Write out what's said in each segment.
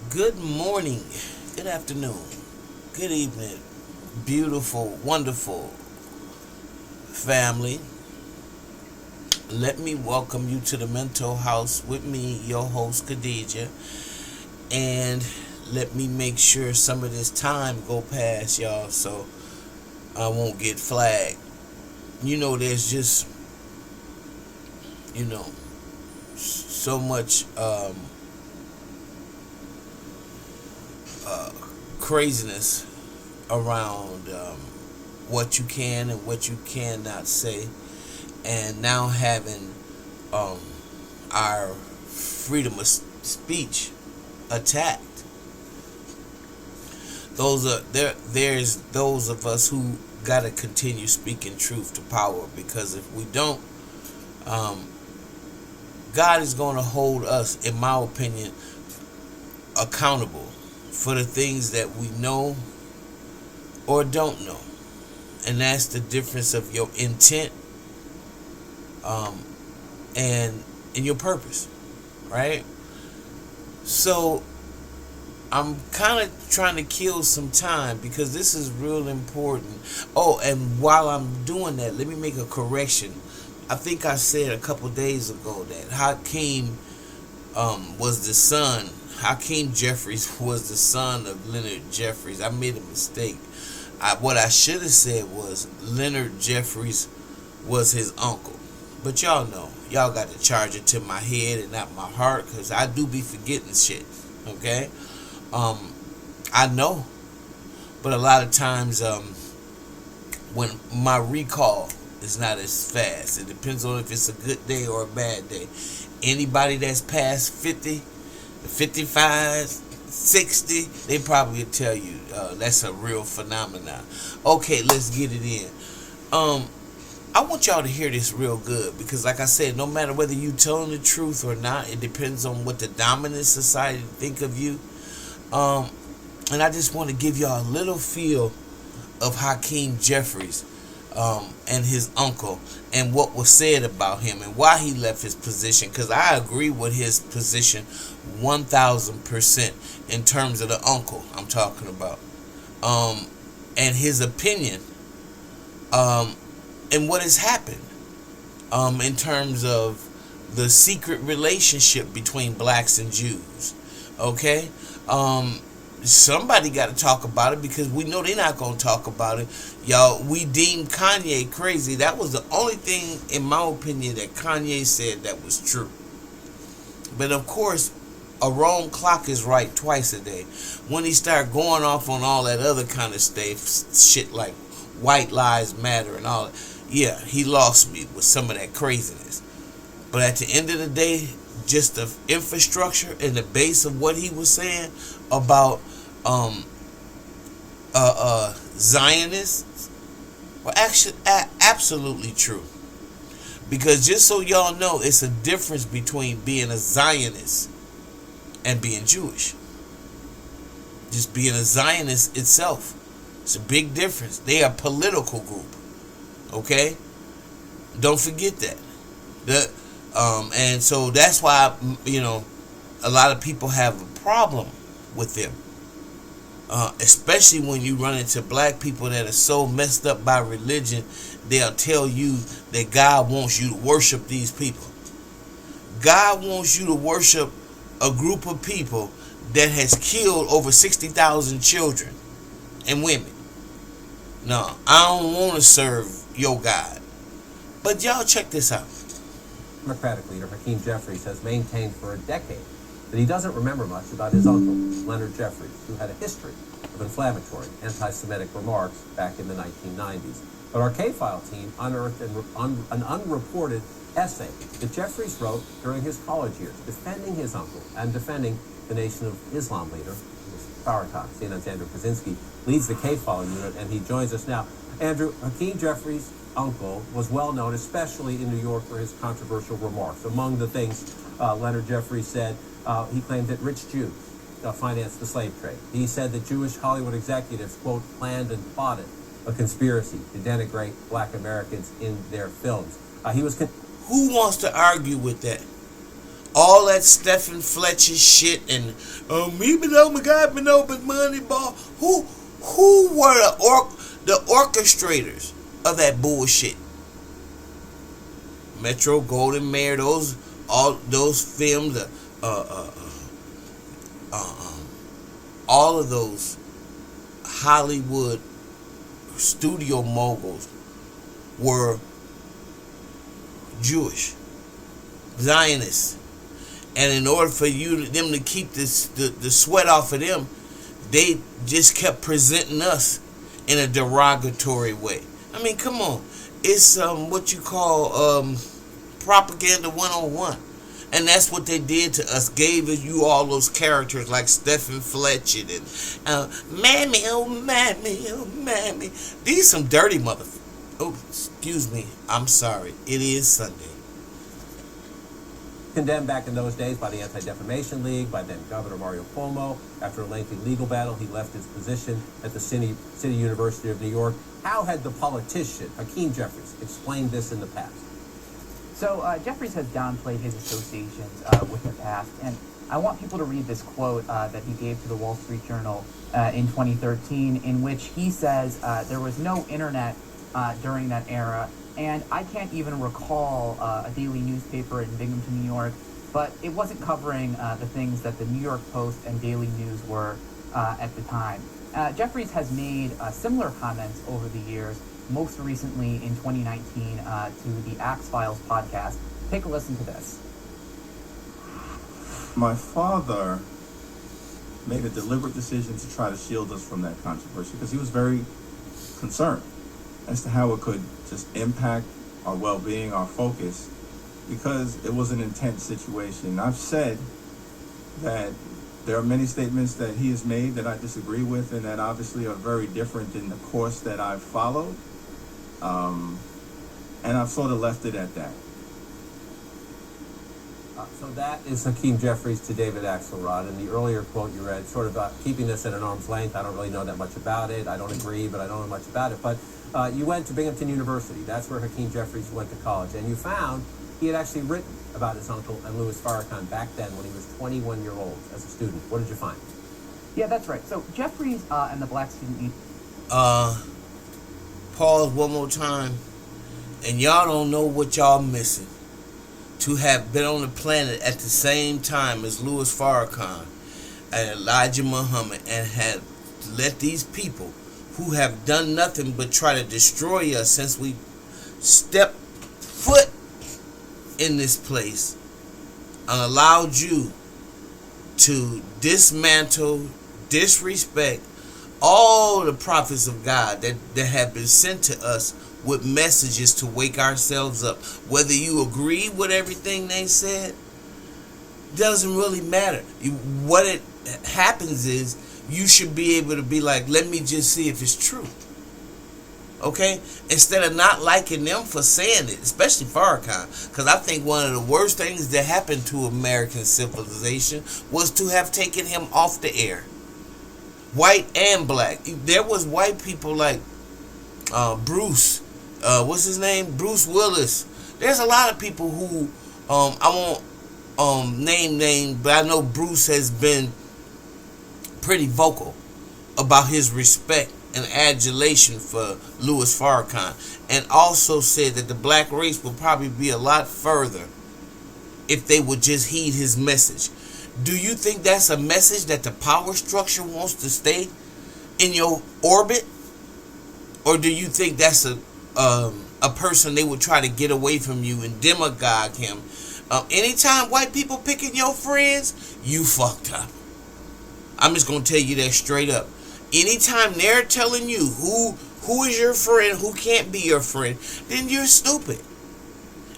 Good morning, good afternoon, good evening, beautiful, wonderful family. Let me welcome you to the Mental House with me, your host, Khadija. And let me make sure some of this time go past, y'all, so I won't get flagged. There's just, you know, so much uh, craziness around what you can and what you cannot say, and now having um, our freedom of speech attacked. There's those of us who gotta continue speaking truth to power, because if we don't, um, God is going to hold us, in my opinion, accountable for the things that we know or don't know. And that's the difference of your intent um, and your purpose, right? So I'm kind of trying to kill some time because this is real important. Oh, and while I'm doing that, let me make a correction. I think I said a couple days ago that Hakeem Jefferies was the son of Leonard Jefferies. I made a mistake. What I should have said was Leonard Jefferies was his uncle. But y'all know, y'all got to charge it to my head and not my heart, because I do be forgetting shit, okay? I know, but a lot of times when my recall is not as fast, it depends on if it's a good day or a bad day. Anybody that's past 50, 55, 60, they probably will tell you that's a real phenomenon. Okay, let's get it in. I want y'all to hear this real good, because like I said, no matter whether you telling the truth or not, it depends on what the dominant society think of you. And I just want to give y'all a little feel of Hakeem Jefferies and his uncle, and what was said about him and why he left his position, because I agree with his position 1000% in terms of the uncle I'm talking about, and his opinion, and what has happened in terms of the secret relationship between blacks and Jews. Okay? Somebody got to talk about it, because we know they're not going to talk about it. Y'all, we deemed Kanye crazy. That was the only thing, in my opinion, that Kanye said that was true. But of course, a wrong clock is right twice a day. When he started going off on all that other kind of shit like white lives matter and all that, yeah, he lost me with some of that craziness. But at the end of the day, just the infrastructure and the base of what he was saying about Zionists were actually absolutely true. Because just so y'all know, it's a difference between being a Zionist and being Jewish. Just being a Zionist itself, it's a big difference. They are a political group. Okay? Don't forget that. And so that's why, a lot of people have a problem with them. Especially when you run into black people that are so messed up by religion, they'll tell you that God wants you to worship these people. God wants you to worship a group of people that has killed over 60,000 children and women. No, I don't want to serve your God. But y'all check this out. Democratic leader Hakeem Jefferies has maintained for a decade that he doesn't remember much about his uncle, Leonard Jefferies, who had a history of inflammatory anti-Semitic remarks back in the 1990s. But our K-File team unearthed an unreported essay that Jefferies wrote during his college years, defending his uncle and defending the Nation of Islam leader, Farrakhan. CNN's Andrew Kaczynski leads the K-File unit, and he joins us now. Andrew, Hakeem Jefferies' uncle was well known, especially in New York, for his controversial remarks. Among the things Leonard Jefferies said, he claimed that rich Jews financed the slave trade. He said that Jewish Hollywood executives, quote, planned and plotted a conspiracy to denigrate black Americans in their films. Who wants to argue with that? All that Stephen Fletcher shit and me but oh my God, but no, but money ball. Who were the orchestrators of that bullshit? Metro Golden Mayer, all those films, all of those Hollywood studio moguls were Jewish, Zionists, and in order for them to keep the sweat off of them, they just kept presenting us in a derogatory way. I mean, come on, it's what you call propaganda 101. And that's what they did to us. Gave you all those characters like Stephen Fletcher and Mammy, oh Mammy, oh Mammy. These some dirty motherfuckers. Oh, excuse me. I'm sorry. It is Sunday. Condemned back in those days by the Anti-Defamation League, by then Governor Mario Cuomo. After a lengthy legal battle, he left his position at the City University of New York. How had the politician, Hakeem Jefferies, explained this in the past? So Jefferies has downplayed his associations with the past, and I want people to read this quote that he gave to the Wall Street Journal in 2013, in which he says there was no internet during that era, and I can't even recall a daily newspaper in Binghamton, New York, but it wasn't covering the things that the New York Post and Daily News were at the time. Jefferies has made similar comments over the years, most recently in 2019 to the Axe Files podcast. Take a listen to this. My father made a deliberate decision to try to shield us from that controversy because he was very concerned as to how it could just impact our well-being, our focus, because it was an intense situation. I've said that there are many statements that he has made that I disagree with and that obviously are very different than the course that I've followed. And I've sort of left it at that. So that is Hakeem Jefferies to David Axelrod. And the earlier quote you read, sort of keeping this at an arm's length. I don't really know that much about it. I don't agree, but I don't know much about it. But you went to Binghamton University. That's where Hakeem Jefferies went to college. And you found he had actually written about his uncle and Louis Farrakhan back then when he was 21 years old as a student. What did you find? Yeah, that's right. So Jefferies and the Black Student... Pause one more time. And y'all don't know what y'all missing. To have been on the planet at the same time as Louis Farrakhan and Elijah Muhammad and had let these people who have done nothing but try to destroy us since we stepped foot in this place and allowed you to dismantle, disrespect all the prophets of God that have been sent to us with messages to wake ourselves up. Whether you agree with everything they said doesn't really matter. What it happens is you should be able to be like, let me just see if it's true. Okay? Instead of not liking them for saying it, especially Farrakhan. Because I think one of the worst things that happened to American civilization was to have taken him off the air. White and black. There was white people like Bruce. What's his name? Bruce Willis. There's a lot of people who I won't name names, but I know Bruce has been pretty vocal about his respect and adulation for Louis Farrakhan, and also said that the black race would probably be a lot further if they would just heed his message. Do you think that's a message that the power structure wants to stay in your orbit? Or do you think that's a person they would try to get away from you and demagogue him? Anytime white people picking your friends, you fucked up. I'm just going to tell you that straight up. Anytime they're telling you who is your friend, who can't be your friend, then you're stupid.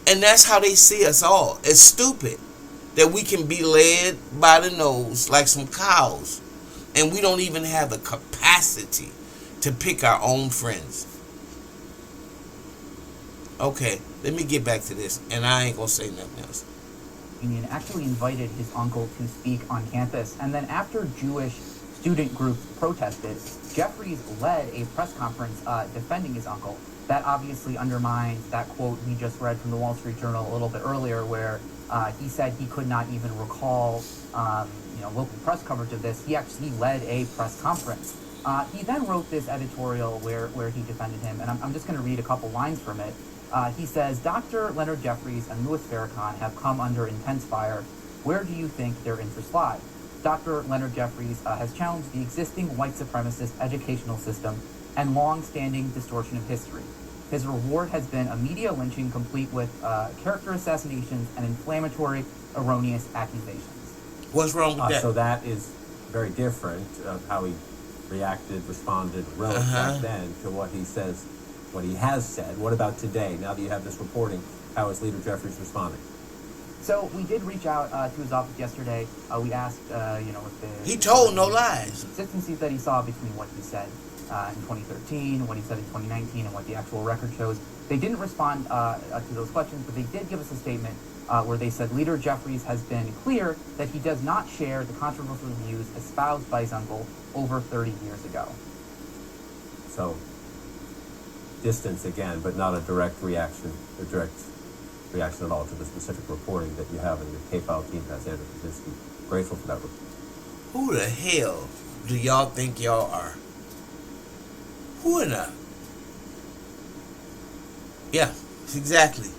And that's how they see us all, as stupid. That we can be led by the nose like some cows. And we don't even have the capacity to pick our own friends. Okay, let me get back to this, and I ain't gonna say nothing else. Union actually invited his uncle to speak on campus, and then after Jewish student groups protested, Jefferies led a press conference defending his uncle. That obviously undermines that quote we just read from the Wall Street Journal a little bit earlier, where He said he could not even recall, local press coverage of this. He actually led a press conference. He then wrote this editorial where he defended him, and I'm just going to read a couple lines from it. He says, Dr. Leonard Jefferies and Louis Farrakhan have come under intense fire. Where do you think their interests lie? Dr. Leonard Jefferies has challenged the existing white supremacist educational system and long-standing distortion of history. His reward has been a media lynching complete with character assassinations and inflammatory, erroneous accusations. What's wrong with that? So that is very different of how he reacted, responded, wrote back then to what he says, what he has said. What about today? Now that you have this reporting, how is Leader Jeffries responding? So we did reach out to his office yesterday. We asked, if he told no lies. Consistencies that he saw between what he said in 2013, what he said in 2019, and what the actual record shows. They didn't respond to those questions, but they did give us a statement where they said Leader Jeffries has been clear that he does not share the controversial views espoused by his uncle over 30 years ago. So, distance again, but not a direct reaction at all to the specific reporting that you have in your K-File team has, Andrew Kaczynski. Grateful for that report. Who the hell do y'all think y'all are? Who in the... Yeah, exactly.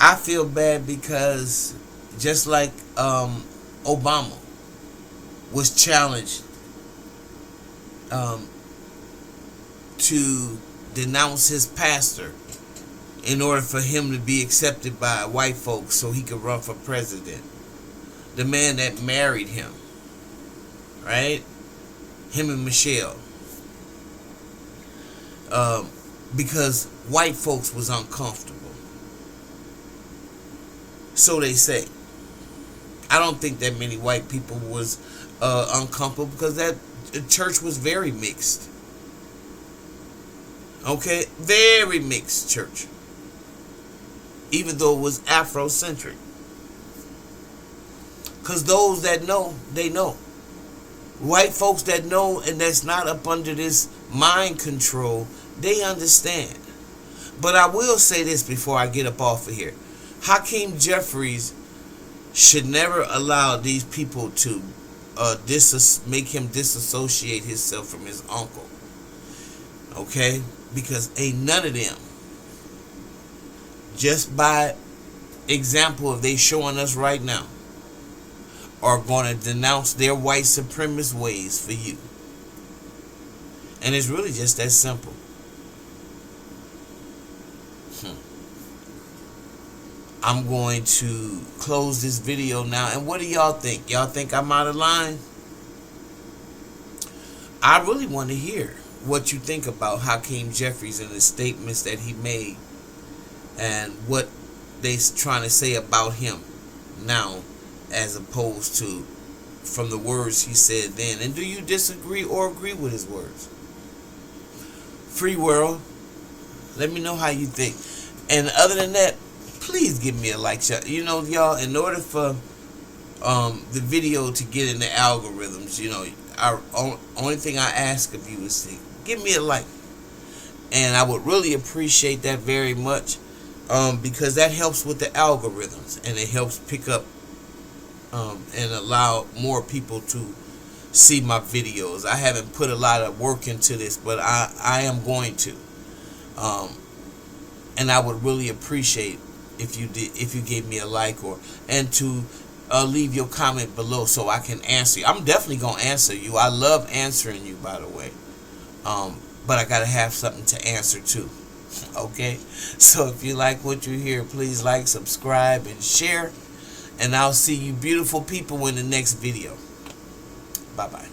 I feel bad because just like Obama was challenged to denounce his pastor in order for him to be accepted by white folks so he could run for president. The man that married him, right? Him and Michelle. Because white folks was uncomfortable. So they say. I don't think that many white people was uncomfortable because that church was very mixed. Okay? Very mixed church. Even though it was Afrocentric. Because those that know, they know. White folks that know and that's not up under this mind control, they understand. But I will say this before I get up off of here. Hakeem Jefferies should never allow these people to make him disassociate himself from his uncle. Okay? Because ain't none of them, just by example of they showing us right now, are going to denounce their white supremacist ways for you. And it's really just that simple. I'm going to close this video now. And what do y'all think? Y'all think I'm out of line? I really want to hear what you think about Hakeem Jefferies and the statements that he made and what they're trying to say about him now as opposed to from the words he said then. And do you disagree or agree with his words? Free world, let me know how you think. And other than that, please give me a like. You know, y'all, in order for the video to get in the algorithms, you know, our only thing I ask of you is to give me a like. And I would really appreciate that very much because that helps with the algorithms and it helps pick up and allow more people to see my videos. I haven't put a lot of work into this, but I am going to. And I would really appreciate if you gave me a like and to leave your comment below so I can answer you. I'm definitely gonna answer you. I love answering you, by the way. But I gotta have something to answer too. Okay? So if you like what you hear, please like, subscribe, and share. And I'll see you beautiful people in the next video. Bye-bye.